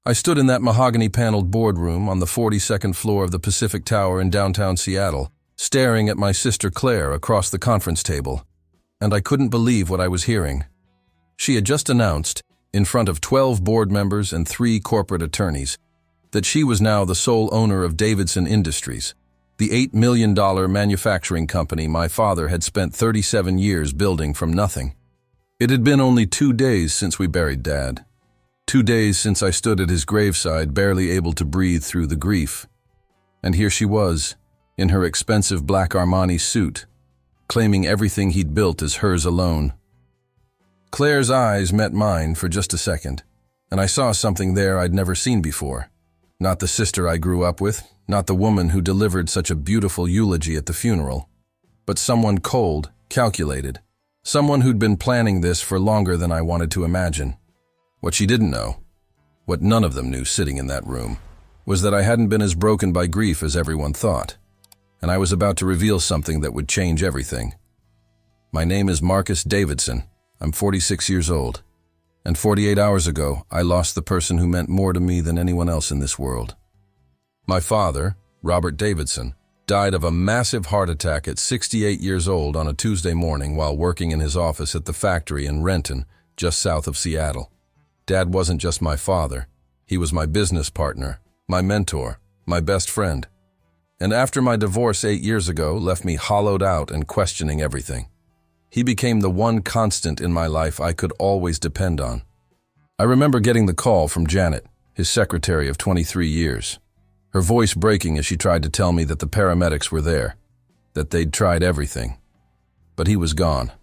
I stood in that mahogany-paneled boardroom on the 42nd floor of the Pacific Tower in downtown Seattle, staring at my sister Claire across the conference table, and I couldn't believe what I was hearing. She had just announced, in front of 12 board members and 3 corporate attorneys, that she was now the sole owner of Davidson Industries, the $8 million manufacturing company my father had spent 37 years building from nothing. It had been only 2 days since we buried Dad. 2 days since I stood at his graveside, barely able to breathe through the grief. And here she was, in her expensive black Armani suit, claiming everything he'd built as hers alone. Claire's eyes met mine for just a second, and I saw something there I'd never seen before. Not the sister I grew up with, not the woman who delivered such a beautiful eulogy at the funeral, but someone cold, calculated, someone who'd been planning this for longer than I wanted to imagine. What she didn't know, what none of them knew sitting in that room, was that I hadn't been as broken by grief as everyone thought, and I was about to reveal something that would change everything. My name is Marcus Davidson. I'm 46 years old, and 48 hours ago, I lost the person who meant more to me than anyone else in this world. My father, Robert Davidson, died of a massive heart attack at 68 years old on a Tuesday morning while working in his office at the factory in Renton, just south of Seattle. Dad wasn't just my father. He was my business partner, my mentor, my best friend. And after my divorce 8 years ago left me hollowed out and questioning everything. He became the one constant in my life I could always depend on. I remember getting the call from Janet, his secretary of 23 years. Her voice breaking as she tried to tell me that the paramedics were there, that they'd tried everything. But he was gone.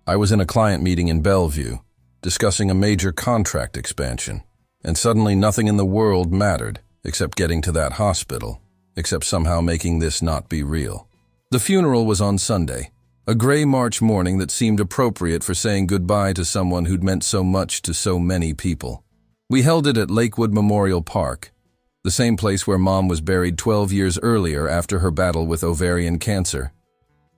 I was in a client meeting in Bellevue, discussing a major contract expansion, and suddenly nothing in the world mattered except getting to that hospital, except somehow making this not be real. The funeral was on Sunday, a gray March morning that seemed appropriate for saying goodbye to someone who'd meant so much to so many people. We held it at Lakewood Memorial Park, the same place where Mom was buried 12 years earlier after her battle with ovarian cancer.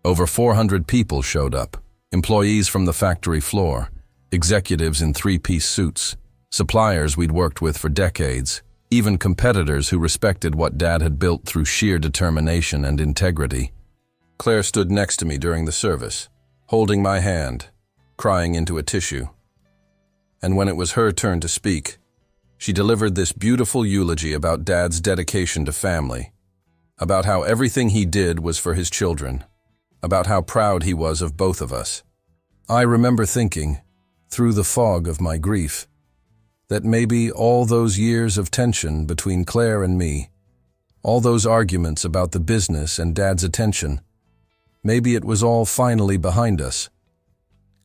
Over 400 people showed up, employees from the factory floor, executives in 3-piece suits, suppliers we'd worked with for decades, even competitors who respected what Dad had built through sheer determination and integrity. Claire stood next to me during the service, holding my hand, crying into a tissue. And when it was her turn to speak, she delivered this beautiful eulogy about Dad's dedication to family, about how everything he did was for his children, about how proud he was of both of us. I remember thinking, through the fog of my grief, that maybe all those years of tension between Claire and me, all those arguments about the business and Dad's attention, maybe it was all finally behind us.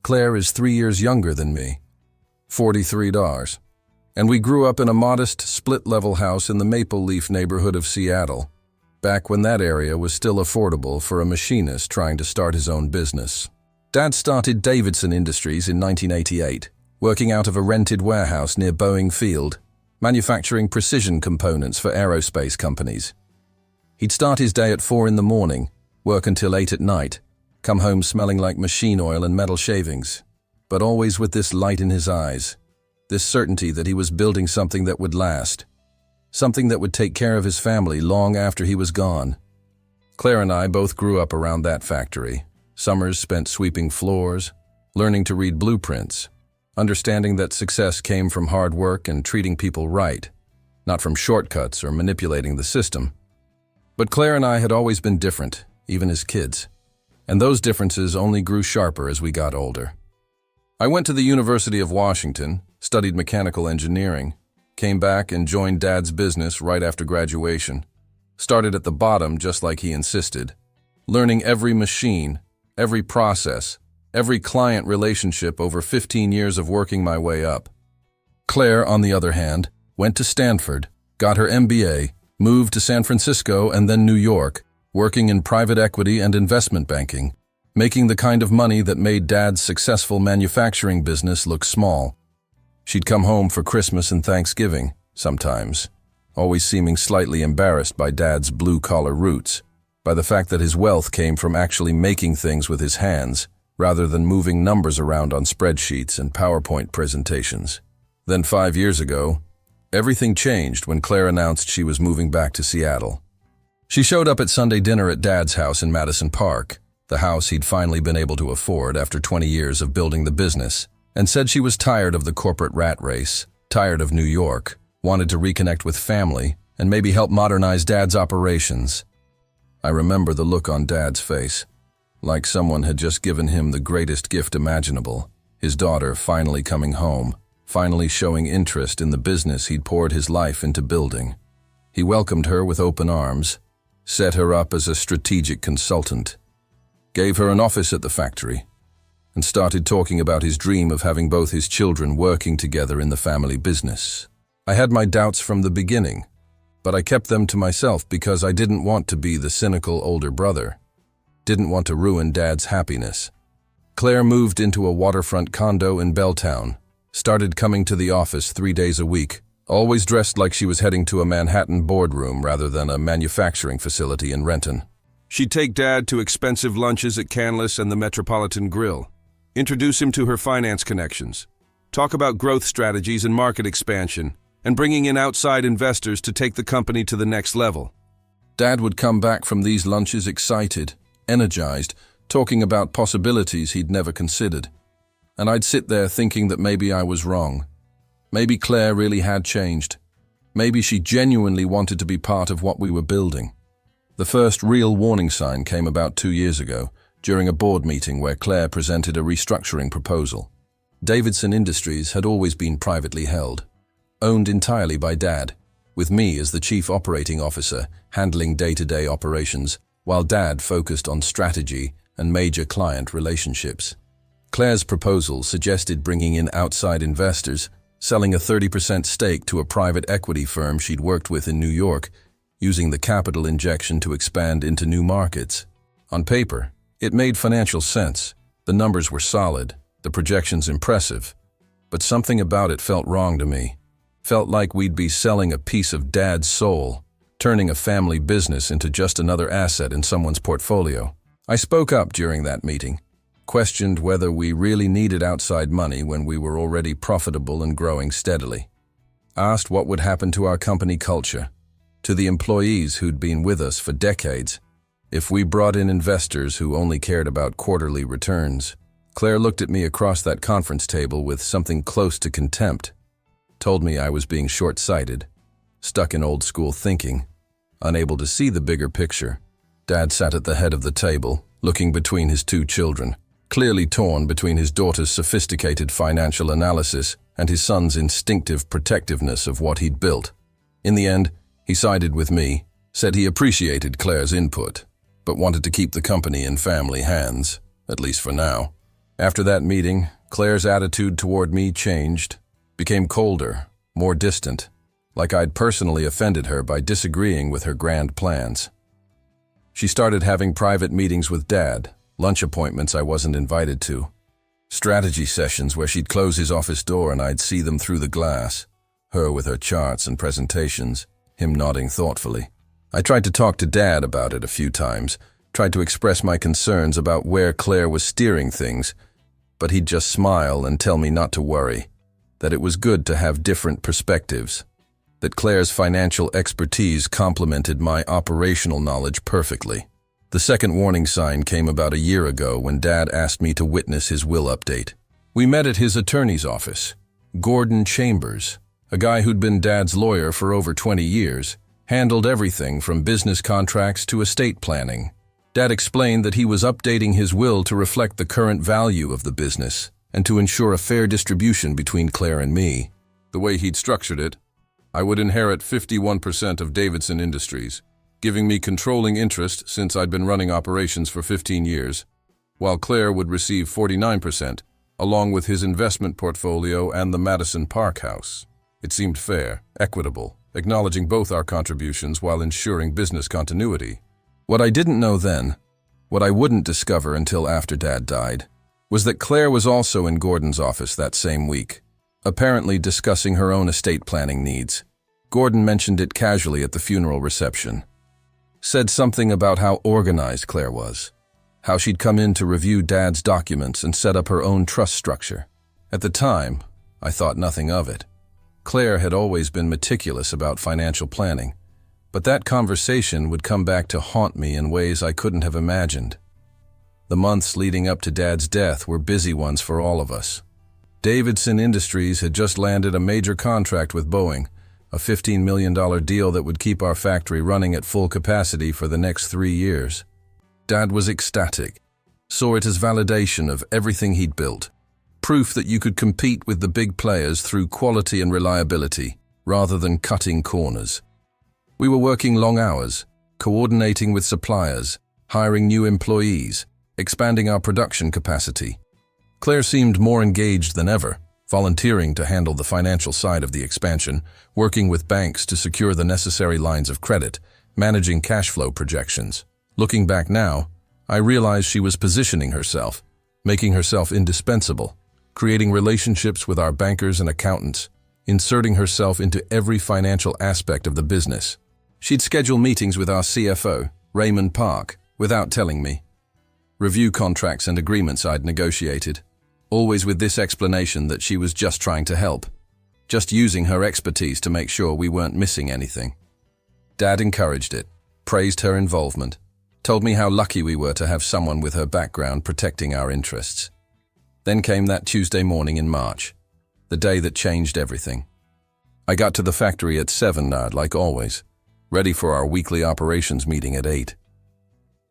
Claire is 3 years younger than me, 43 dollars. And we grew up in a modest, split-level house in the Maple Leaf neighborhood of Seattle, back when that area was still affordable for a machinist trying to start his own business. Dad started Davidson Industries in 1988, working out of a rented warehouse near Boeing Field, manufacturing precision components for aerospace companies. He'd start his day at 4 in the morning, work until 8 at night, come home smelling like machine oil and metal shavings, but always with this light in his eyes. This certainty that he was building something that would last, something that would take care of his family long after he was gone. Claire and I both grew up around that factory, summers spent sweeping floors, learning to read blueprints, understanding that success came from hard work and treating people right, not from shortcuts or manipulating the system. But Claire and I had always been different, even as kids, and those differences only grew sharper as we got older. I went to the University of Washington, studied mechanical engineering, came back and joined Dad's business right after graduation. Started at the bottom just like he insisted, learning every machine, every process, every client relationship over 15 years of working my way up. Claire, on the other hand, went to Stanford, got her MBA, moved to San Francisco and then New York, working in private equity and investment banking, making the kind of money that made Dad's successful manufacturing business look small. She'd come home for Christmas and Thanksgiving, sometimes, always seeming slightly embarrassed by Dad's blue-collar roots, by the fact that his wealth came from actually making things with his hands, rather than moving numbers around on spreadsheets and PowerPoint presentations. Then 5 years ago, Everything changed when Claire announced she was moving back to Seattle. She showed up at Sunday dinner at Dad's house in Madison Park, the house he'd finally been able to afford after 20 years of building the business, and said she was tired of the corporate rat race, tired of New York, wanted to reconnect with family, and maybe help modernize Dad's operations. I remember the look on Dad's face, like someone had just given him the greatest gift imaginable, his daughter finally coming home, finally showing interest in the business he'd poured his life into building. He welcomed her with open arms, set her up as a strategic consultant, gave her an office at the factory, and started talking about his dream of having both his children working together in the family business. I had my doubts from the beginning, but I kept them to myself because I didn't want to be the cynical older brother, didn't want to ruin Dad's happiness. Claire moved into a waterfront condo in Belltown, started coming to the office 3 days a week, always dressed like she was heading to a Manhattan boardroom rather than a manufacturing facility in Renton. She'd take Dad to expensive lunches at Canlis and the Metropolitan Grill, introduce him to her finance connections, talk about growth strategies and market expansion, and bringing in outside investors to take the company to the next level. Dad would come back from these lunches excited, energized, talking about possibilities he'd never considered. And I'd sit there thinking that maybe I was wrong. Maybe Claire really had changed. Maybe she genuinely wanted to be part of what we were building. The first real warning sign came about 2 years ago, during a board meeting where Claire presented a restructuring proposal. Davidson Industries had always been privately held, owned entirely by Dad, with me as the chief operating officer handling day-to-day operations, while Dad focused on strategy and major client relationships. Claire's proposal suggested bringing in outside investors, selling a 30% stake to a private equity firm she'd worked with in New York, using the capital injection to expand into new markets. On paper, it made financial sense. The numbers were solid, the projections impressive, but something about it felt wrong to me. Felt like we'd be selling a piece of Dad's soul, turning a family business into just another asset in someone's portfolio. I spoke up during that meeting, questioned whether we really needed outside money when we were already profitable and growing steadily. Asked what would happen to our company culture, to the employees who'd been with us for decades, if we brought in investors who only cared about quarterly returns. Claire looked at me across that conference table with something close to contempt, told me I was being short-sighted, stuck in old-school thinking, unable to see the bigger picture. Dad sat at the head of the table, looking between his 2 children, clearly torn between his daughter's sophisticated financial analysis and his son's instinctive protectiveness of what he'd built. In the end, he sided with me, said he appreciated Claire's input, but wanted to keep the company in family hands, at least for now. After that meeting, Claire's attitude toward me changed, became colder, more distant, like I'd personally offended her by disagreeing with her grand plans. She started having private meetings with Dad, lunch appointments I wasn't invited to, strategy sessions where she'd close his office door and I'd see them through the glass, her with her charts and presentations, him nodding thoughtfully. I tried to talk to Dad about it a few times, tried to express my concerns about where Claire was steering things, but he'd just smile and tell me not to worry, that it was good to have different perspectives, that Claire's financial expertise complemented my operational knowledge perfectly. The second warning sign came about a year ago when Dad asked me to witness his will update. We met at his attorney's office, Gordon Chambers, a guy who'd been Dad's lawyer for over 20 years, handled everything from business contracts to estate planning. Dad explained that he was updating his will to reflect the current value of the business and to ensure a fair distribution between Claire and me. The way he'd structured it, I would inherit 51% of Davidson Industries, giving me controlling interest since I'd been running operations for 15 years, while Claire would receive 49%, along with his investment portfolio and the Madison Park house. It seemed fair, equitable, acknowledging both our contributions while ensuring business continuity. What I didn't know then, what I wouldn't discover until after Dad died, was that Claire was also in Gordon's office that same week, apparently discussing her own estate planning needs. Gordon mentioned it casually at the funeral reception. Said something about how organized Claire was, how she'd come in to review Dad's documents and set up her own trust structure. At the time, I thought nothing of it. Claire had always been meticulous about financial planning, but that conversation would come back to haunt me in ways I couldn't have imagined. The months leading up to Dad's death were busy ones for all of us. Davidson Industries had just landed a major contract with Boeing, a $15 million deal that would keep our factory running at full capacity for the next 3 years. Dad was ecstatic, saw it as validation of everything he'd built, proof that you could compete with the big players through quality and reliability, rather than cutting corners. We were working long hours, coordinating with suppliers, hiring new employees, expanding our production capacity. Claire seemed more engaged than ever, volunteering to handle the financial side of the expansion, working with banks to secure the necessary lines of credit, managing cash flow projections. Looking back now, I realized she was positioning herself, making herself indispensable, creating relationships with our bankers and accountants, inserting herself into every financial aspect of the business. She'd schedule meetings with our CFO, Raymond Park, without telling me. Review contracts and agreements I'd negotiated, always with this explanation that she was just trying to help, just using her expertise to make sure we weren't missing anything. Dad encouraged it, praised her involvement, told me how lucky we were to have someone with her background protecting our interests. Then came that Tuesday morning in March, the day that changed everything. I got to the factory at 7, like always, ready for our weekly operations meeting at 8.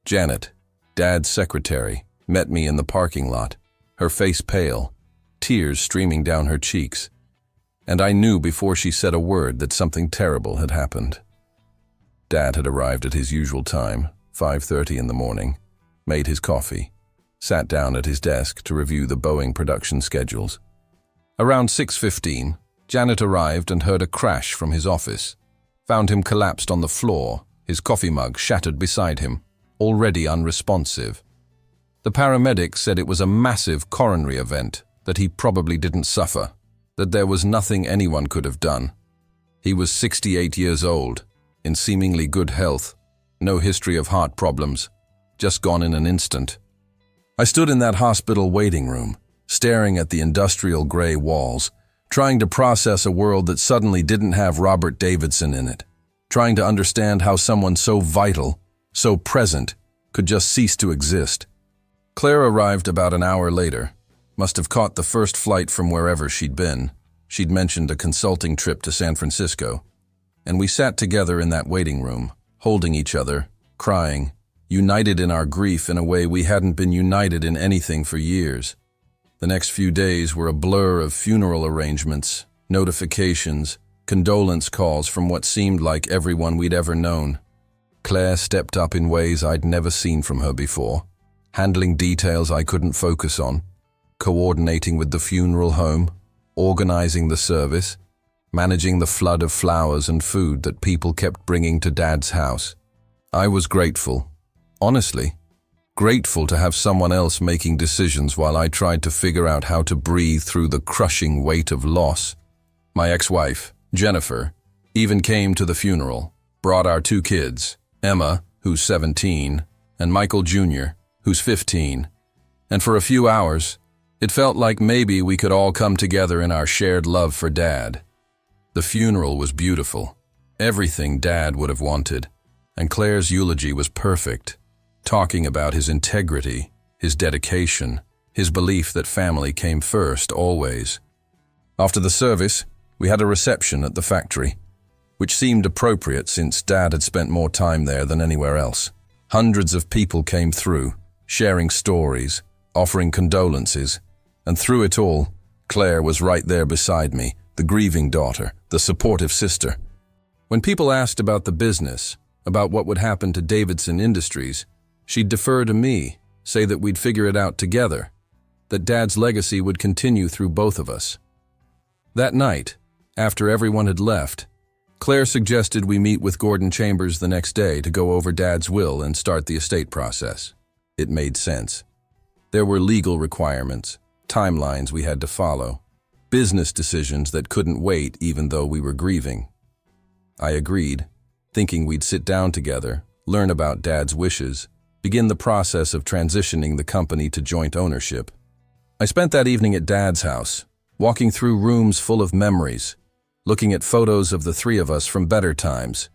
Janet, Dad's secretary, met me in the parking lot, her face pale, tears streaming down her cheeks, and I knew before she said a word that something terrible had happened. Dad had arrived at his usual time, 5:30 in the morning, made his coffee, sat down at his desk to review the Boeing production schedules. Around 6:15, Janet arrived and heard a crash from his office, found him collapsed on the floor, his coffee mug shattered beside him, already unresponsive. The paramedics said it was a massive coronary event, that he probably didn't suffer, that there was nothing anyone could have done. He was 68 years old, in seemingly good health, no history of heart problems, just gone in an instant. I stood in that hospital waiting room, staring at the industrial gray walls, trying to process a world that suddenly didn't have Robert Davidson in it, trying to understand how someone so vital, so present, could just cease to exist. Claire arrived about an hour later, must have caught the first flight from wherever she'd been. She'd mentioned a consulting trip to San Francisco, and we sat together in that waiting room, holding each other, crying, united in our grief in a way we hadn't been united in anything for years. The next few days were a blur of funeral arrangements, notifications, condolence calls from what seemed like everyone we'd ever known. Claire stepped up in ways I'd never seen from her before, handling details I couldn't focus on, coordinating with the funeral home, organizing the service, managing the flood of flowers and food that people kept bringing to Dad's house. I was grateful, honestly, grateful to have someone else making decisions while I tried to figure out how to breathe through the crushing weight of loss. My ex-wife, Jennifer, even came to the funeral, brought our 2 kids, Emma, who's 17, and Michael Jr., who's 15, and for a few hours, it felt like maybe we could all come together in our shared love for Dad. The funeral was beautiful, everything Dad would have wanted, and Claire's eulogy was perfect, talking about his integrity, his dedication, his belief that family came first, always. After the service, we had a reception at the factory, which seemed appropriate since Dad had spent more time there than anywhere else. Hundreds of people came through, sharing stories, offering condolences, and through it all, Claire was right there beside me, the grieving daughter, the supportive sister. When people asked about the business, about what would happen to Davidson Industries, she'd defer to me, say that we'd figure it out together, that Dad's legacy would continue through both of us. That night, after everyone had left, Claire suggested we meet with Gordon Chambers the next day to go over Dad's will and start the estate process. It made sense. There were legal requirements, timelines we had to follow, business decisions that couldn't wait even though we were grieving. I agreed, thinking we'd sit down together, learn about Dad's wishes, begin the process of transitioning the company to joint ownership. I spent that evening at Dad's house, walking through rooms full of memories, looking at photos of the three of us from better times,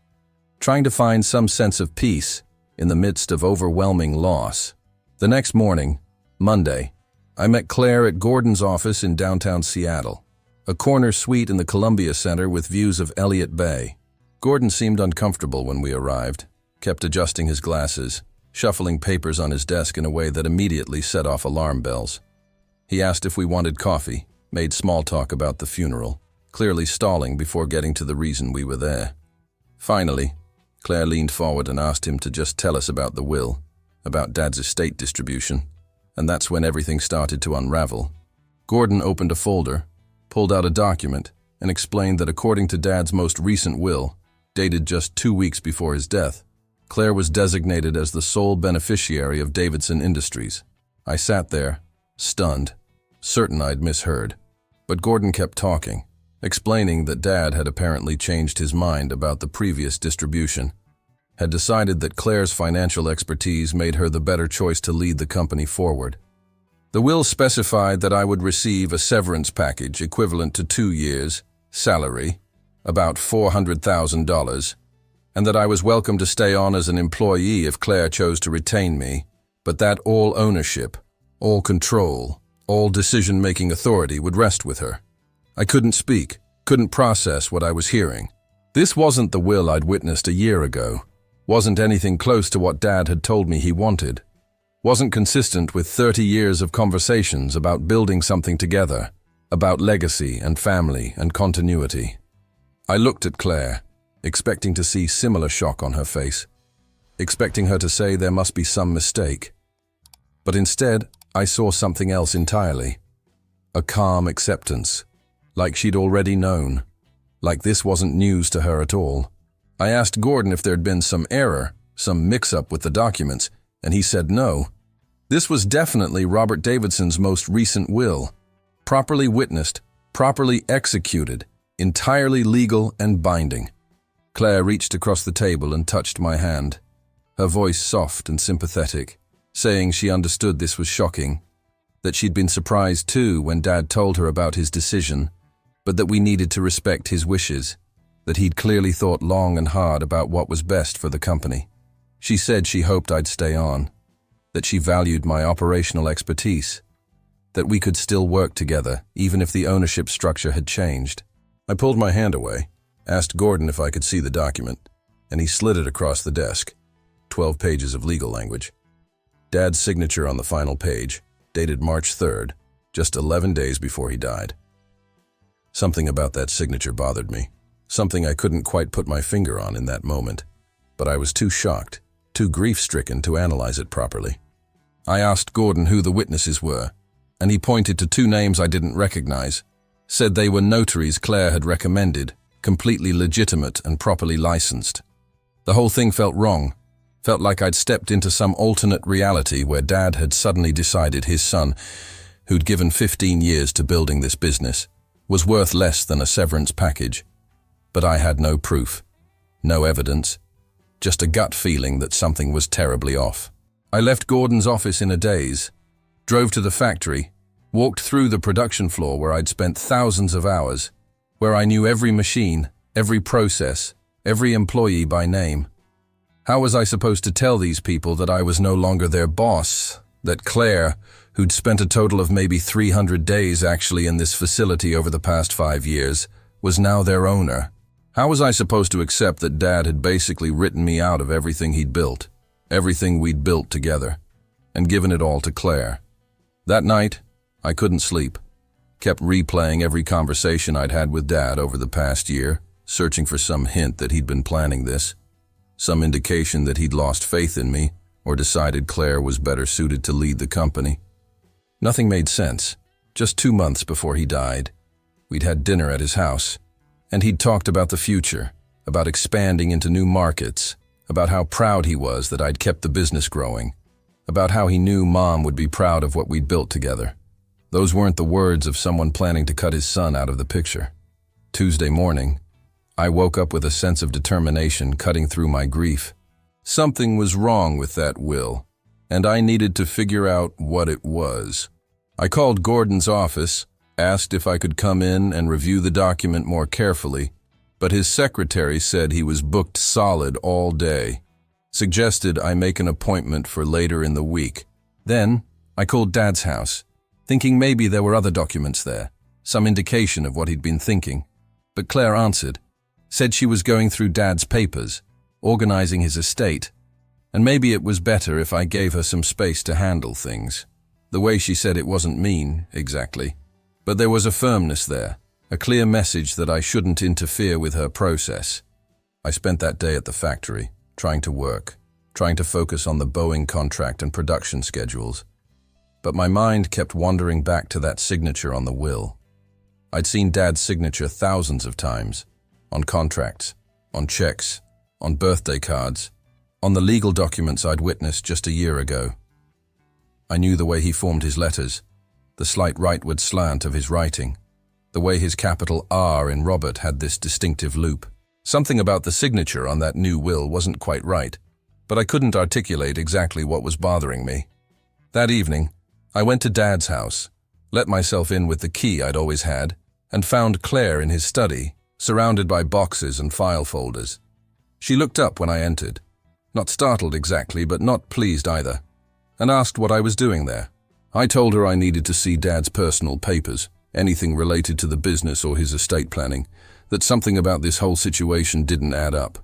trying to find some sense of peace in the midst of overwhelming loss. The next morning, Monday, I met Claire at Gordon's office in downtown Seattle, a corner suite in the Columbia Center with views of Elliott Bay. Gordon seemed uncomfortable when we arrived, kept adjusting his glasses, shuffling papers on his desk in a way that immediately set off alarm bells. He asked if we wanted coffee, made small talk about the funeral, clearly stalling before getting to the reason we were there. Finally, Claire leaned forward and asked him to just tell us about the will, about Dad's estate distribution, and that's when everything started to unravel. Gordon opened a folder, pulled out a document, and explained that according to Dad's most recent will, dated just 2 weeks before his death, Claire was designated as the sole beneficiary of Davidson Industries. I sat there, stunned, certain I'd misheard. But Gordon kept talking, explaining that Dad had apparently changed his mind about the previous distribution, had decided that Claire's financial expertise made her the better choice to lead the company forward. The will specified that I would receive a severance package equivalent to 2 years' salary, about $400,000, and that I was welcome to stay on as an employee if Claire chose to retain me, but that all ownership, all control, all decision-making authority would rest with her. I couldn't speak, couldn't process what I was hearing. This wasn't the will I'd witnessed a year ago, wasn't anything close to what Dad had told me he wanted, wasn't consistent with 30 years of conversations about building something together, about legacy and family and continuity. I looked at Claire, expecting to see similar shock on her face, expecting her to say there must be some mistake. But instead, I saw something else entirely. A calm acceptance, like she'd already known, like this wasn't news to her at all. I asked Gordon if there'd been some error, some mix-up with the documents, and he said no. This was definitely Robert Davidson's most recent will, properly witnessed, properly executed, entirely legal and binding. Claire reached across the table and touched my hand, her voice soft and sympathetic, saying she understood this was shocking, that she'd been surprised too when Dad told her about his decision, but that we needed to respect his wishes, that he'd clearly thought long and hard about what was best for the company. She said she hoped I'd stay on, that she valued my operational expertise, that we could still work together even if the ownership structure had changed. I pulled my hand away, asked Gordon if I could see the document, and he slid it across the desk. 12 pages of legal language. Dad's signature on the final page, dated March 3rd, just 11 days before he died. Something about that signature bothered me, something I couldn't quite put my finger on in that moment, but I was too shocked, too grief-stricken to analyze it properly. I asked Gordon who the witnesses were, and he pointed to 2 names I didn't recognize, said they were notaries Claire had recommended, completely legitimate and properly licensed. The whole thing felt wrong, felt like I'd stepped into some alternate reality where Dad had suddenly decided his son, who'd given 15 years to building this business, was worth less than a severance package. But I had no proof, no evidence, just a gut feeling that something was terribly off. I left Gordon's office in a daze, drove to the factory, walked through the production floor where I'd spent thousands of hours, where I knew every machine, every process, every employee by name. How was I supposed to tell these people that I was no longer their boss, that Claire, who'd spent a total of maybe 300 days actually in this facility over the past 5 years, was now their owner? How was I supposed to accept that Dad had basically written me out of everything he'd built, everything we'd built together, and given it all to Claire? That night, I couldn't sleep, kept replaying every conversation I'd had with Dad over the past year, searching for some hint that he'd been planning this, some indication that he'd lost faith in me or decided Claire was better suited to lead the company. Nothing made sense. Just 2 months before he died, we'd had dinner at his house, and he'd talked about the future, about expanding into new markets, about how proud he was that I'd kept the business growing, about how he knew Mom would be proud of what we'd built together. Those weren't the words of someone planning to cut his son out of the picture. Tuesday morning, I woke up with a sense of determination cutting through my grief. Something was wrong with that will, and I needed to figure out what it was. I called Gordon's office, asked if I could come in and review the document more carefully, but his secretary said he was booked solid all day, suggested I make an appointment for later in the week. Then, I called Dad's house, thinking maybe there were other documents there, some indication of what he'd been thinking. But Claire answered, said she was going through Dad's papers, organizing his estate, and maybe it was better if I gave her some space to handle things. The way she said it wasn't mean, exactly, but there was a firmness there, a clear message that I shouldn't interfere with her process. I spent that day at the factory, trying to work, trying to focus on the Boeing contract and production schedules. But my mind kept wandering back to that signature on the will. I'd seen Dad's signature thousands of times, on contracts, on checks, on birthday cards, on the legal documents I'd witnessed just a year ago. I knew the way he formed his letters, the slight rightward slant of his writing, the way his capital R in Robert had this distinctive loop. Something about the signature on that new will wasn't quite right, but I couldn't articulate exactly what was bothering me. That evening, I went to Dad's house, let myself in with the key I'd always had, and found Claire in his study, surrounded by boxes and file folders. She looked up when I entered, not startled exactly, but not pleased either, and asked what I was doing there. I told her I needed to see Dad's personal papers, anything related to the business or his estate planning, that something about this whole situation didn't add up.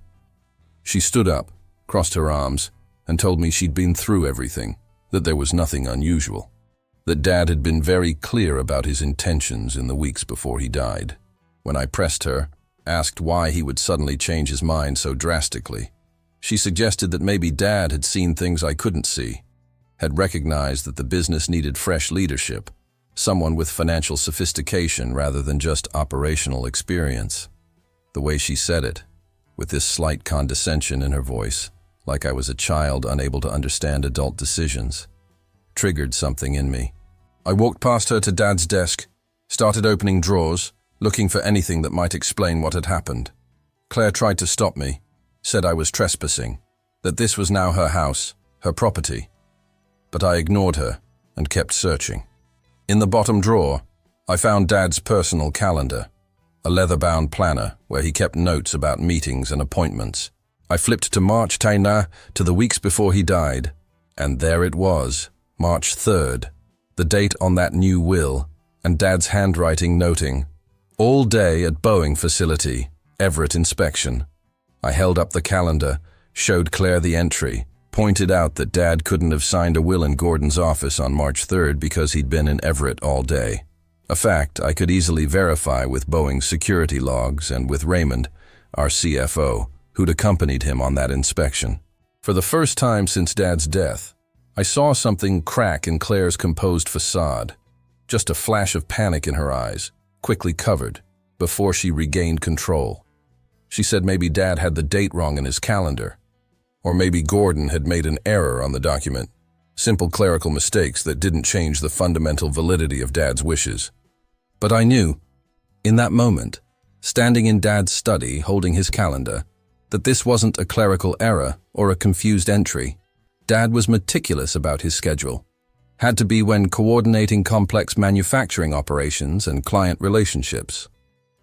She stood up, crossed her arms, and told me she'd been through everything, that there was nothing unusual, that Dad had been very clear about his intentions in the weeks before he died. When I pressed her, asked why he would suddenly change his mind so drastically, she suggested that maybe Dad had seen things I couldn't see, had recognized that the business needed fresh leadership, someone with financial sophistication rather than just operational experience. The way she said it, with this slight condescension in her voice, like I was a child unable to understand adult decisions, triggered something in me. I walked past her to Dad's desk, started opening drawers, looking for anything that might explain what had happened. Claire tried to stop me, said I was trespassing, that this was now her house, her property. But I ignored her and kept searching. In the bottom drawer, I found Dad's personal calendar, a leather-bound planner where he kept notes about meetings and appointments. I flipped to March Taina, to the weeks before he died, and there it was, March 3rd, the date on that new will, and Dad's handwriting noting, "All day at Boeing facility, Everett inspection." I held up the calendar, showed Claire the entry, pointed out that Dad couldn't have signed a will in Gordon's office on March 3rd because he'd been in Everett all day. A fact I could easily verify with Boeing's security logs and with Raymond, our CFO, who'd accompanied him on that inspection. For the first time since Dad's death, I saw something crack in Claire's composed facade, just a flash of panic in her eyes, quickly covered, before she regained control. She said maybe Dad had the date wrong in his calendar, or maybe Gordon had made an error on the document, simple clerical mistakes that didn't change the fundamental validity of Dad's wishes. But I knew, in that moment, standing in Dad's study holding his calendar, that this wasn't a clerical error or a confused entry. Dad was meticulous about his schedule. Had to be when coordinating complex manufacturing operations and client relationships.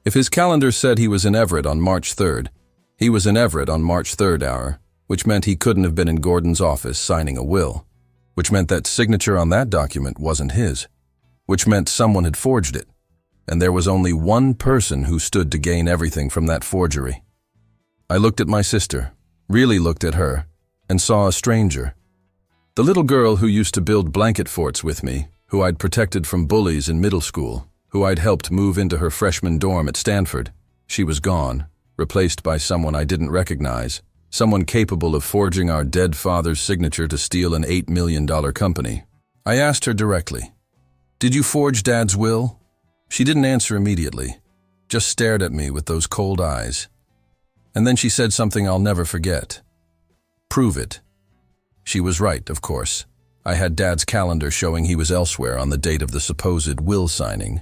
If his calendar said he was in Everett on March 3rd, he was in Everett on March 3rd hour, which meant he couldn't have been in Gordon's office signing a will, which meant that signature on that document wasn't his, which meant someone had forged it, and there was only one person who stood to gain everything from that forgery. I looked at my sister, really looked at her, and saw a stranger. The little girl who used to build blanket forts with me, who I'd protected from bullies in middle school, who I'd helped move into her freshman dorm at Stanford. She was gone, replaced by someone I didn't recognize, someone capable of forging our dead father's signature to steal an $8 million company. I asked her directly, "Did you forge Dad's will?" She didn't answer immediately, just stared at me with those cold eyes. And then she said something I'll never forget. "Prove it." She was right, of course. I had Dad's calendar showing he was elsewhere on the date of the supposed will signing.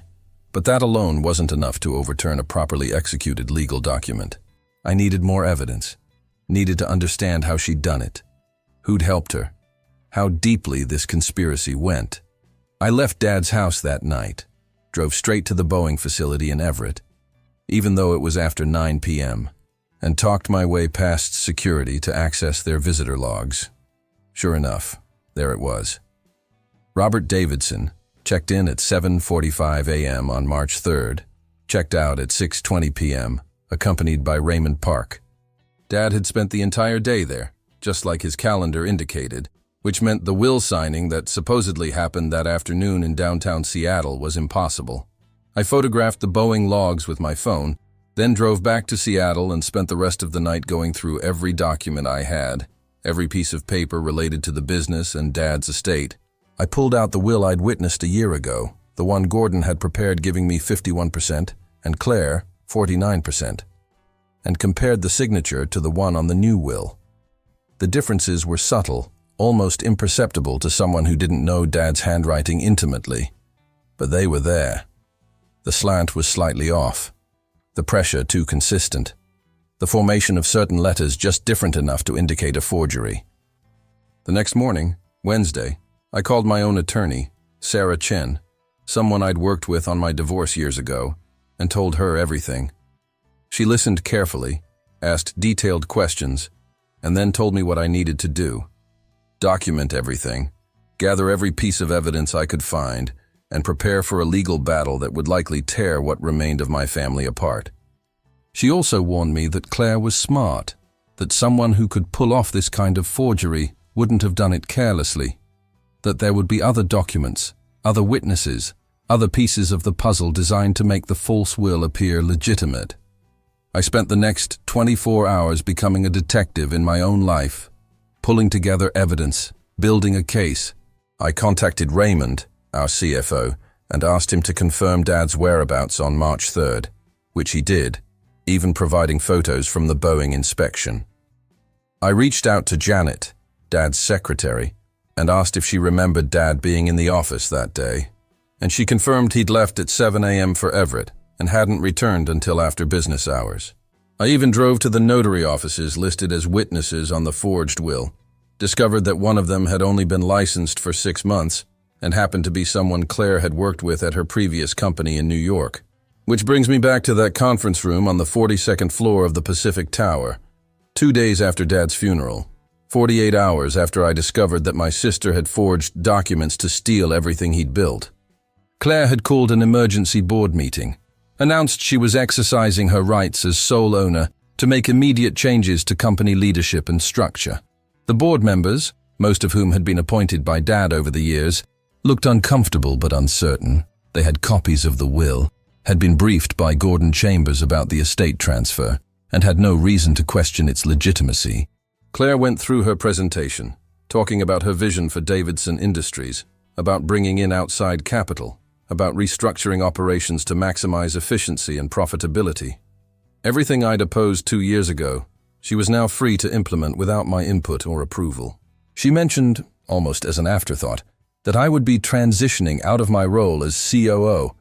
But that alone wasn't enough to overturn a properly executed legal document. I needed more evidence, needed to understand how she'd done it, who'd helped her, how deeply this conspiracy went. I left Dad's house that night, drove straight to the Boeing facility in Everett, even though it was after 9 p.m., and talked my way past security to access their visitor logs. Sure enough, there it was. Robert Davidson checked in at 7:45 a.m. on March 3rd, checked out at 6:20 p.m., accompanied by Raymond Park. Dad had spent the entire day there, just like his calendar indicated, which meant the will signing that supposedly happened that afternoon in downtown Seattle was impossible. I photographed the Boeing logs with my phone, then drove back to Seattle and spent the rest of the night going through every document I had, every piece of paper related to the business and Dad's estate. I pulled out the will I'd witnessed a year ago, the one Gordon had prepared giving me 51% and Claire 49%, and compared the signature to the one on the new will. The differences were subtle, almost imperceptible to someone who didn't know Dad's handwriting intimately, but they were there. The slant was slightly off, the pressure too consistent, the formation of certain letters just different enough to indicate a forgery. The next morning, Wednesday, I called my own attorney, Sarah Chen, someone I'd worked with on my divorce years ago, and told her everything. She listened carefully, asked detailed questions, and then told me what I needed to do. Document everything, gather every piece of evidence I could find, and prepare for a legal battle that would likely tear what remained of my family apart. She also warned me that Claire was smart, that someone who could pull off this kind of forgery wouldn't have done it carelessly, that there would be other documents, other witnesses, other pieces of the puzzle designed to make the false will appear legitimate. I spent the next 24 hours becoming a detective in my own life, pulling together evidence, building a case. I contacted Raymond, our CFO, and asked him to confirm Dad's whereabouts on March 3rd, which he did, even providing photos from the Boeing inspection. I reached out to Janet, Dad's secretary, and asked if she remembered Dad being in the office that day, and she confirmed he'd left at 7 a.m. for Everett and hadn't returned until after business hours. I even drove to the notary offices listed as witnesses on the forged will, discovered that one of them had only been licensed for 6 months, and happened to be someone Claire had worked with at her previous company in New York. Which brings me back to that conference room on the 42nd floor of the Pacific Tower, 2 days after Dad's funeral, 48 hours after I discovered that my sister had forged documents to steal everything he'd built. Claire had called an emergency board meeting, announced she was exercising her rights as sole owner to make immediate changes to company leadership and structure. The board members, most of whom had been appointed by Dad over the years, looked uncomfortable but uncertain. They had copies of the will, had been briefed by Gordon Chambers about the estate transfer, and had no reason to question its legitimacy. Claire went through her presentation, talking about her vision for Davidson Industries, about bringing in outside capital, about restructuring operations to maximize efficiency and profitability. Everything I'd opposed 2 years ago, she was now free to implement without my input or approval. She mentioned, almost as an afterthought, that I would be transitioning out of my role as COO,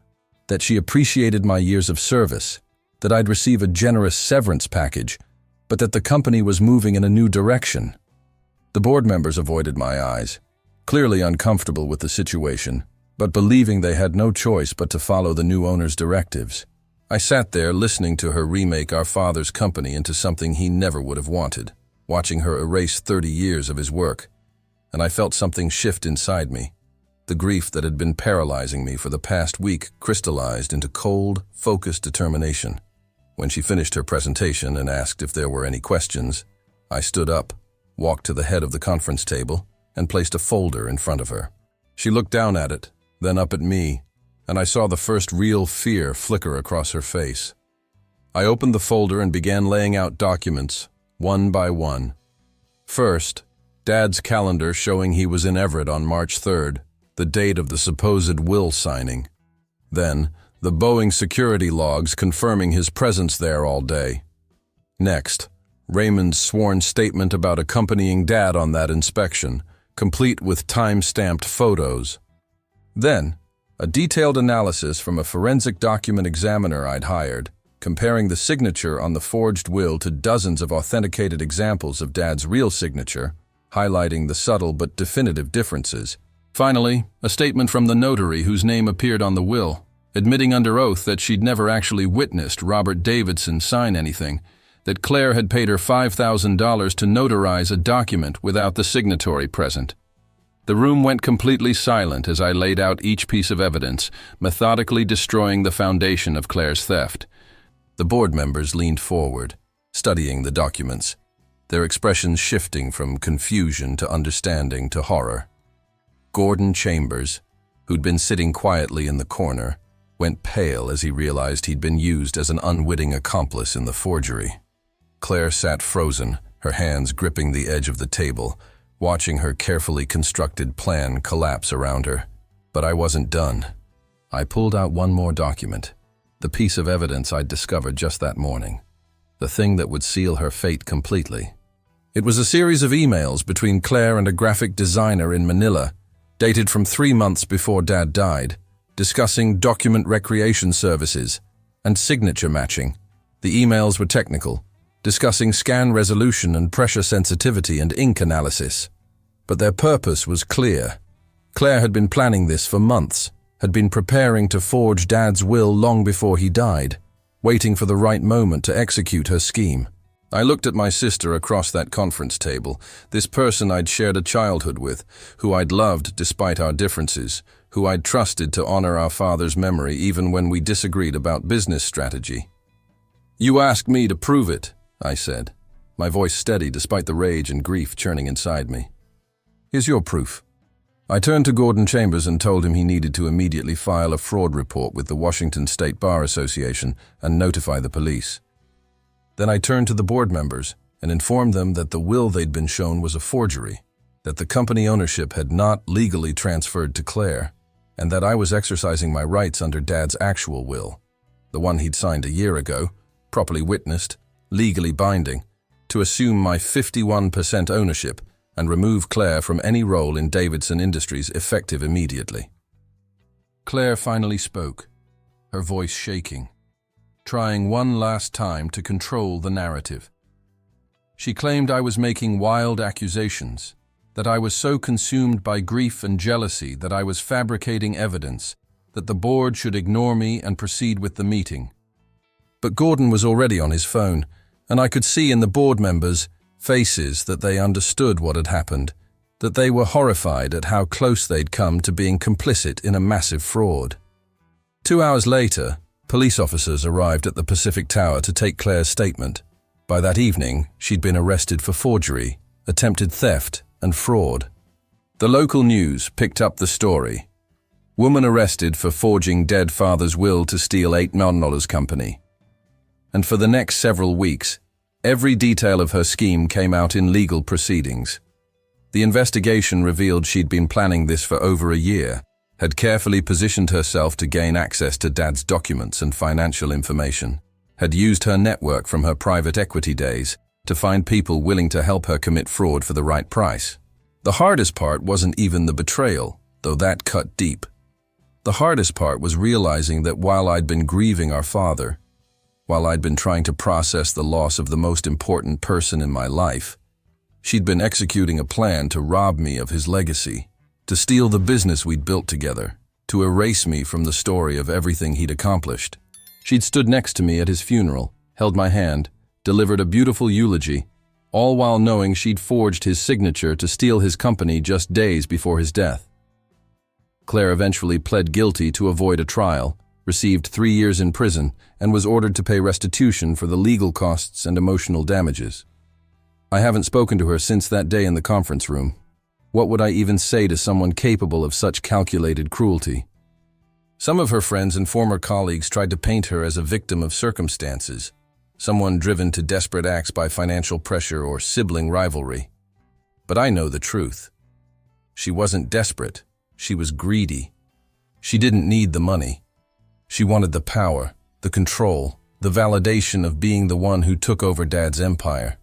that she appreciated my years of service, that I'd receive a generous severance package, but that the company was moving in a new direction. The board members avoided my eyes, clearly uncomfortable with the situation, but believing they had no choice but to follow the new owner's directives. I sat there listening to her remake our father's company into something he never would have wanted, watching her erase 30 years of his work. And I felt something shift inside me. The grief that had been paralyzing me for the past week crystallized into cold, focused determination. When she finished her presentation and asked if there were any questions, I stood up, walked to the head of the conference table, and placed a folder in front of her. She looked down at it, then up at me, and I saw the first real fear flicker across her face. I opened the folder and began laying out documents, one by one. First, Dad's calendar showing he was in Everett on March 3rd, the date of the supposed will signing. Then, the Boeing security logs confirming his presence there all day. Next, Raymond's sworn statement about accompanying Dad on that inspection, complete with time-stamped photos. Then, a detailed analysis from a forensic document examiner I'd hired, comparing the signature on the forged will to dozens of authenticated examples of Dad's real signature, highlighting the subtle but definitive differences. Finally, a statement from the notary whose name appeared on the will, admitting under oath that she'd never actually witnessed Robert Davidson sign anything, that Claire had paid her $5,000 to notarize a document without the signatory present. The room went completely silent as I laid out each piece of evidence, methodically destroying the foundation of Claire's theft. The board members leaned forward, studying the documents, their expressions shifting from confusion to understanding to horror. Gordon Chambers, who'd been sitting quietly in the corner, went pale as he realized he'd been used as an unwitting accomplice in the forgery. Claire sat frozen, her hands gripping the edge of the table, watching her carefully constructed plan collapse around her. But I wasn't done. I pulled out one more document, the piece of evidence I'd discovered just that morning, the thing that would seal her fate completely. It was a series of emails between Claire and a graphic designer in Manila, dated from 3 months before Dad died, discussing document recreation services and signature matching. The emails were technical, discussing scan resolution and pressure sensitivity and ink analysis. But their purpose was clear. Claire had been planning this for months, had been preparing to forge Dad's will long before he died, waiting for the right moment to execute her scheme. I looked at my sister across that conference table, this person I'd shared a childhood with, who I'd loved despite our differences, who I'd trusted to honor our father's memory even when we disagreed about business strategy. "You asked me to prove it," I said, my voice steady despite the rage and grief churning inside me. "Here's your proof." I turned to Gordon Chambers and told him he needed to immediately file a fraud report with the Washington State Bar Association and notify the police. Then I turned to the board members and informed them that the will they'd been shown was a forgery, that the company ownership had not legally transferred to Claire, and that I was exercising my rights under Dad's actual will, the one he'd signed a year ago, properly witnessed, legally binding, to assume my 51% ownership and remove Claire from any role in Davidson Industries effective immediately. Claire finally spoke, her voice shaking, trying one last time to control the narrative. She claimed I was making wild accusations, that I was so consumed by grief and jealousy that I was fabricating evidence, that the board should ignore me and proceed with the meeting. But Gordon was already on his phone, and I could see in the board members' faces that they understood what had happened, that they were horrified at how close they'd come to being complicit in a massive fraud. 2 hours later, police officers arrived at the Pacific Tower to take Claire's statement. By that evening, she'd been arrested for forgery, attempted theft, and fraud. The local news picked up the story. Woman arrested for forging dead father's will to steal $8 million company. And for the next several weeks, every detail of her scheme came out in legal proceedings. The investigation revealed she'd been planning this for over a year, had carefully positioned herself to gain access to Dad's documents and financial information, had used her network from her private equity days to find people willing to help her commit fraud for the right price. The hardest part wasn't even the betrayal, though that cut deep. The hardest part was realizing that while I'd been grieving our father, while I'd been trying to process the loss of the most important person in my life, she'd been executing a plan to rob me of his legacy, to steal the business we'd built together, to erase me from the story of everything he'd accomplished. She'd stood next to me at his funeral, held my hand, delivered a beautiful eulogy, all while knowing she'd forged his signature to steal his company just days before his death. Claire eventually pled guilty to avoid a trial, received 3 years in prison, and was ordered to pay restitution for the legal costs and emotional damages. I haven't spoken to her since that day in the conference room. What would I even say to someone capable of such calculated cruelty? Some of her friends and former colleagues tried to paint her as a victim of circumstances, someone driven to desperate acts by financial pressure or sibling rivalry. But I know the truth. She wasn't desperate. She was greedy. She didn't need the money. She wanted the power, the control, the validation of being the one who took over Dad's empire.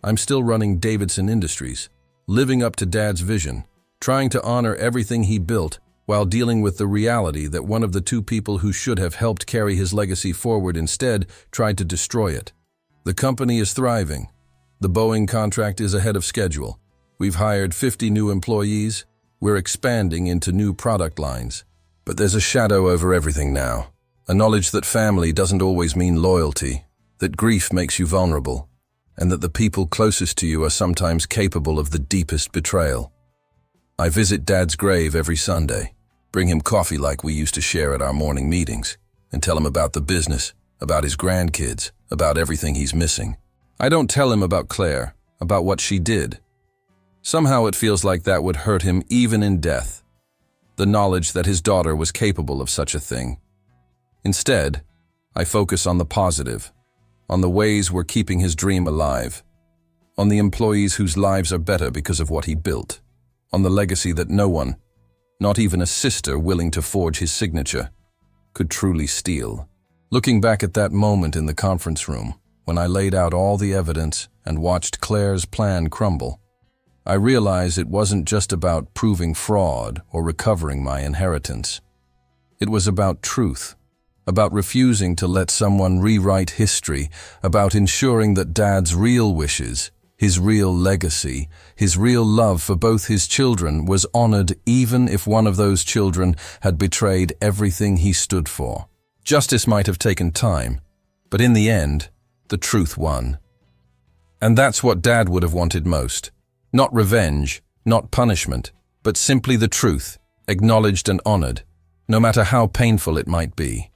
I'm still running Davidson Industries, living up to Dad's vision, trying to honor everything he built while dealing with the reality that one of the two people who should have helped carry his legacy forward instead tried to destroy it. The company is thriving. The Boeing contract is ahead of schedule. We've hired 50 new employees. We're expanding into new product lines. But there's a shadow over everything now, a knowledge that family doesn't always mean loyalty, that grief makes you vulnerable, and that the people closest to you are sometimes capable of the deepest betrayal. I visit Dad's grave every Sunday, bring him coffee like we used to share at our morning meetings, and tell him about the business, about his grandkids, about everything he's missing. I don't tell him about Claire, about what she did. Somehow it feels like that would hurt him even in death, the knowledge that his daughter was capable of such a thing. Instead, I focus on the positive, on the ways we're keeping his dream alive, on the employees whose lives are better because of what he built, on the legacy that no one, not even a sister willing to forge his signature, could truly steal. Looking back at that moment in the conference room, when I laid out all the evidence and watched Claire's plan crumble, I realized it wasn't just about proving fraud or recovering my inheritance. It was about truth, about refusing to let someone rewrite history, about ensuring that Dad's real wishes, his real legacy, his real love for both his children was honored even if one of those children had betrayed everything he stood for. Justice might have taken time, but in the end, the truth won. And that's what Dad would have wanted most. Not revenge, not punishment, but simply the truth, acknowledged and honored, no matter how painful it might be.